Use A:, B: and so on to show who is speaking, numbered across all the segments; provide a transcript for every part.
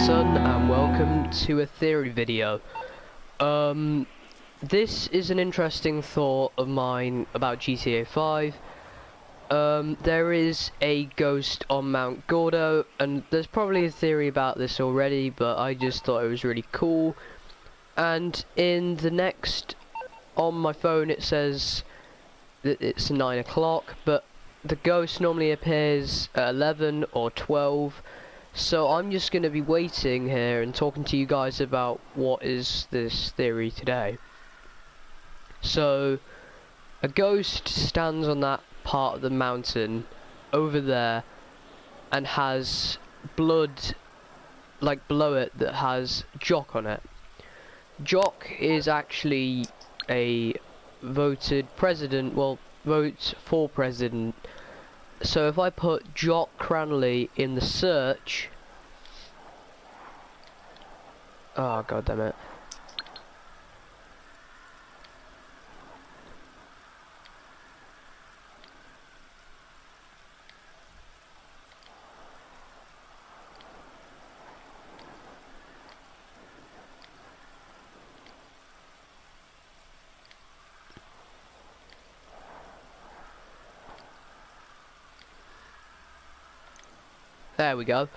A: Johnson, and welcome to a theory video. This is an interesting thought of mine about GTA 5. There is a ghost on Mount Gordo, and there's probably a theory about this already, but I just thought it was really cool. And in the next, on my phone it says that it's 9 o'clock, but the ghost normally appears at 11 or 12. So I'm just going to be waiting here and talking to you guys about what is this theory today. So a ghost stands on that part of the mountain over there and has blood like below it that has Jock on it. Jock is actually a voted president, well, votes for president. So if I put Jock Cranley in the search, oh god damn it. There we go.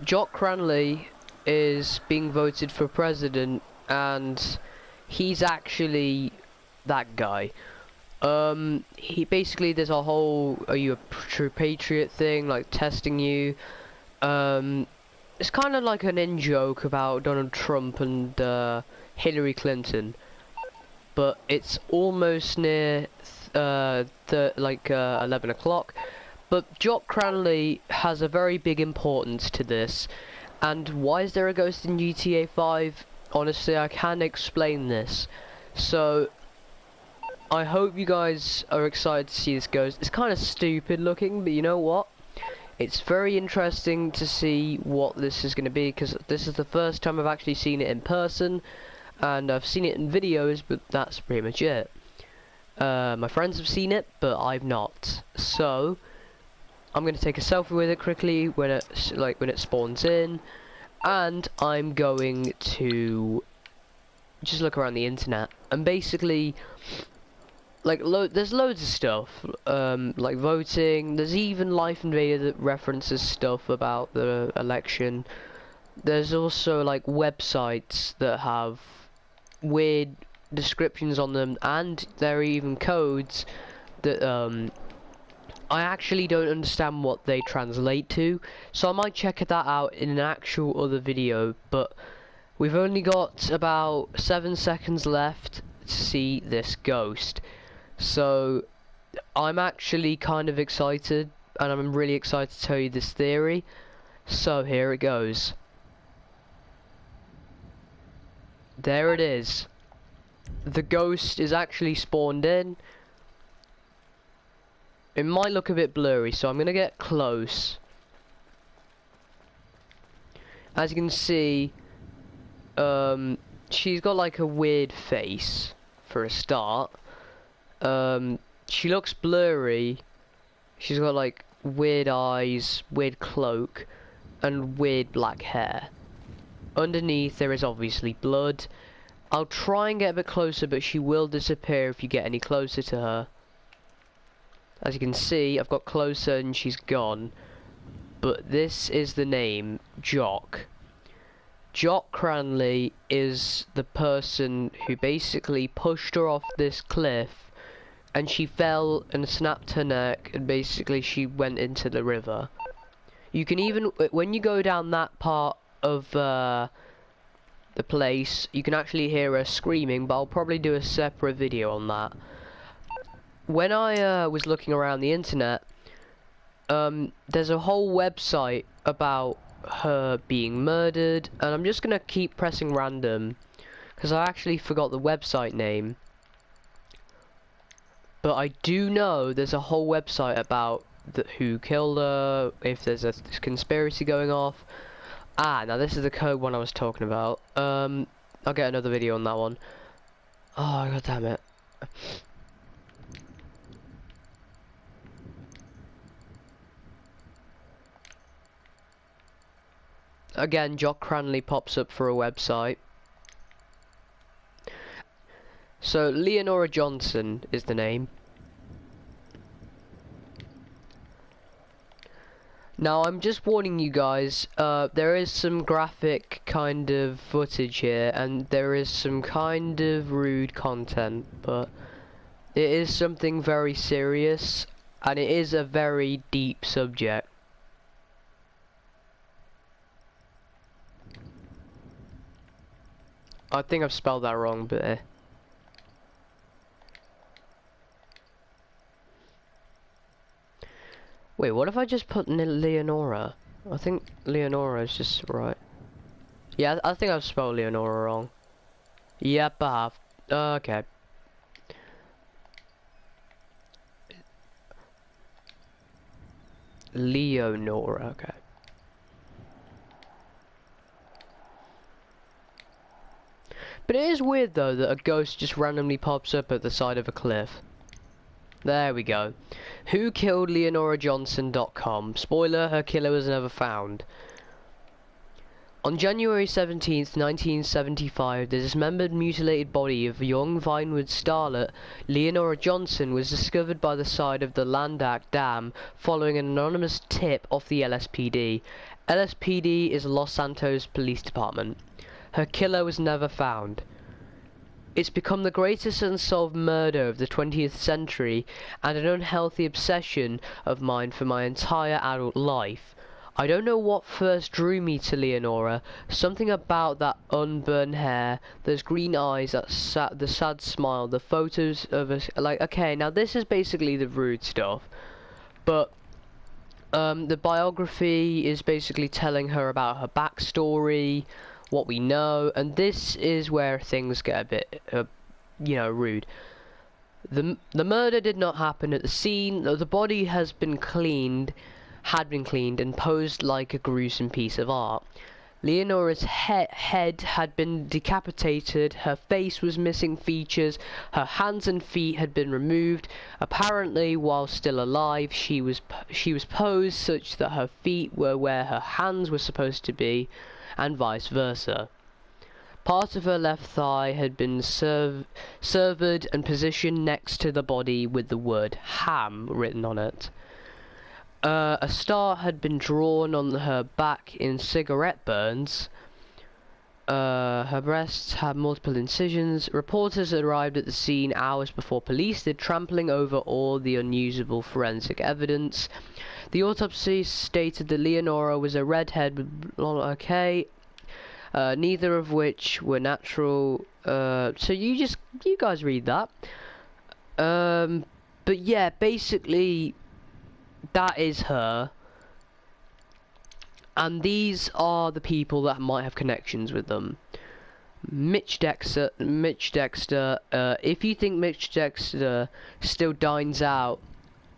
A: Jock Cranley is being voted for president, and he's actually that guy. He basically, there's a whole "are you a true patriot" thing, like testing you. It's kind of like an in-joke about Donald Trump and Hillary Clinton, but it's almost near 11 o'clock. But Jock Cranley has a very big importance to this. And why is there a ghost in GTA 5? Honestly, I can't explain this. So I hope you guys are excited to see this ghost. It's kind of stupid looking, but you know what? It's very interesting to see what this is going to be, because this is the first time I've actually seen it in person, and I've seen it in videos, but that's pretty much it. My friends have seen it, but I've not. So I'm going to take a selfie with it quickly when it spawns in, and I'm going to just look around the internet, and basically there's loads of stuff, like voting. There's even Life Invader that references stuff about the election. There's also like websites that have weird descriptions on them, and there are even codes that I actually don't understand what they translate to, so I might check that out in an actual other video. But we've only got about 7 seconds left to see this ghost, so I'm actually kind of excited, and I'm really excited to tell you this theory. So here it goes. There it is. The ghost is actually spawned in. It might look a bit blurry, so I'm gonna get close. As you can see, she's got like a weird face for a start. She looks blurry. She's got like weird eyes, weird cloak, and weird black hair. Underneath there is obviously blood. I'll try and get a bit closer, but she will disappear if you get any closer to her. As you can see, I've got closer and she's gone. But this is the name, Jock. Jock Cranley is the person who basically pushed her off this cliff, and she fell and snapped her neck, and basically she went into the river. You can even, when you go down that part of the place, you can actually hear her screaming, but I'll probably do a separate video on that. When I was looking around the internet, there's a whole website about her being murdered, and I'm just gonna keep pressing random because I actually forgot the website name. But I do know there's a whole website about who killed her, if there's a conspiracy going off. Ah, now this is the code one I was talking about. I'll get another video on that one. Oh god damn it. again, Jock Cranley pops up for a website. So, Leonora Johnson is the name. Now, I'm just warning you guys, there is some graphic kind of footage here, and there is some kind of rude content, but it is something very serious, and it is a very deep subject. I think I've spelled that wrong, but wait, what if I just put Leonora? I think Leonora is just right. Yeah, I think I've spelled Leonora wrong. Yep, I have. Okay. Leonora, okay. But it is weird though that a ghost just randomly pops up at the side of a cliff. There we go. Who killed LeonoraJohnson.com. Spoiler, her killer was never found. On January 17th, 1975, the dismembered, mutilated body of young Vinewood starlet Leonora Johnson was discovered by the side of the Landak Dam following an anonymous tip off the LSPD. LSPD is Los Santos Police Department. Her killer was never found. It's become the greatest unsolved murder of the 20th century and an unhealthy obsession of mine for my entire adult life. I don't know what first drew me to Leonora, something about that unburned hair, those green eyes, the sad smile, the photos of us, like, okay, now this is basically the rude stuff, but the biography is basically telling her about her backstory, what we know, and this is where things get a bit, you know, rude. The murder did not happen at the scene. The body had been cleaned and posed like a gruesome piece of art. Leonora's head had been decapitated, her face was missing features, her hands and feet had been removed. Apparently, while still alive, she was posed such that her feet were where her hands were supposed to be, and vice versa. Part of her left thigh had been severed and positioned next to the body with the word ham written on it. A star had been drawn on her back in cigarette burns. Her breasts had multiple incisions. Reporters arrived at the scene hours before police did, trampling over all the unusable forensic evidence. The autopsy stated that Leonora was a redhead with neither of which were natural. So you guys read that. But yeah, basically that is her. And these are the people that might have connections with them. Mitch Dexter, if you think Mitch Dexter still dines out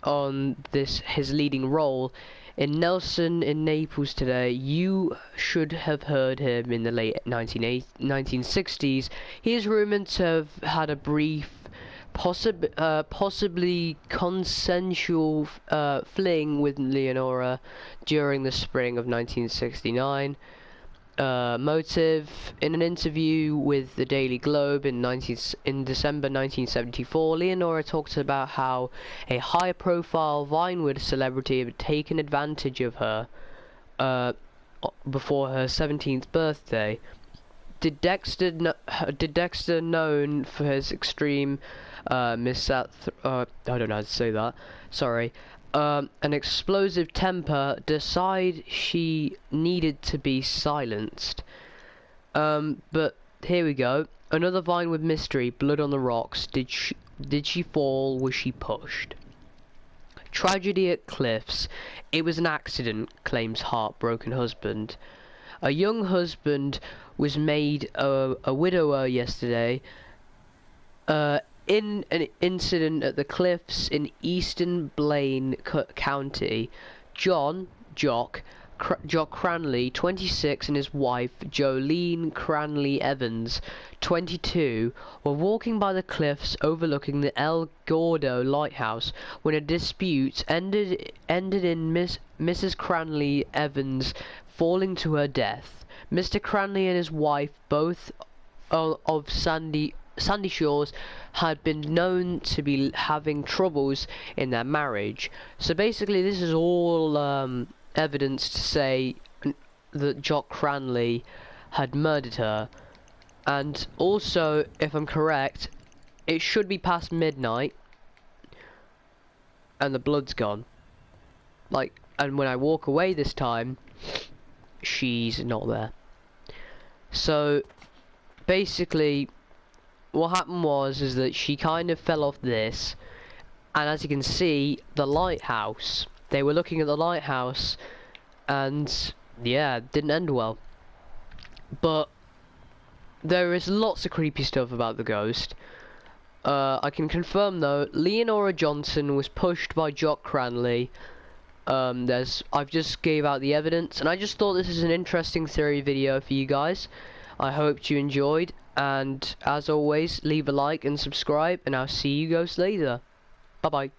A: on his leading role in Nelson in Naples today, you should have heard him in the late 1960s. He is rumoured to have had a brief, possibly consensual fling with Leonora during the spring of 1969. Motive: in an interview with the Daily Globe in December 1974, Leonora talked about how a high-profile Vinewood celebrity had taken advantage of her before her 17th birthday. Did Dexter, known for his extreme I don't know how to say that, sorry, an explosive temper, decide she needed to be silenced. But here we go. Another Vinewood mystery, blood on the rocks. Did she fall? Was she pushed? Tragedy at Cliffs. It was an accident, claims heartbroken husband. A young husband was made a widower yesterday in an incident at the cliffs in eastern Blaine County. Jock Jock Cranley, 26, and his wife, Jolene Cranley Evans, 22, were walking by the cliffs overlooking the El Gordo lighthouse when a dispute ended in Mrs. Cranley Evans falling to her death. Mr. Cranley and his wife, both of Sandy Shores, had been known to be having troubles in their marriage. So basically this is all evidence to say that Jock Cranley had murdered her. And also, if I'm correct, it should be past midnight and the blood's gone. Like, and when I walk away this time, she's not there. So basically what happened is that she kind of fell off this, and as you can see, the lighthouse, they were looking at the lighthouse, and yeah, it didn't end well. But there is lots of creepy stuff about the ghost. I can confirm though, Leonora Johnson was pushed by Jock Cranley. I've just gave out the evidence, and I just thought this is an interesting theory video for you guys. I hope you enjoyed, and as always, leave a like and subscribe, and I'll see you guys later. Bye bye.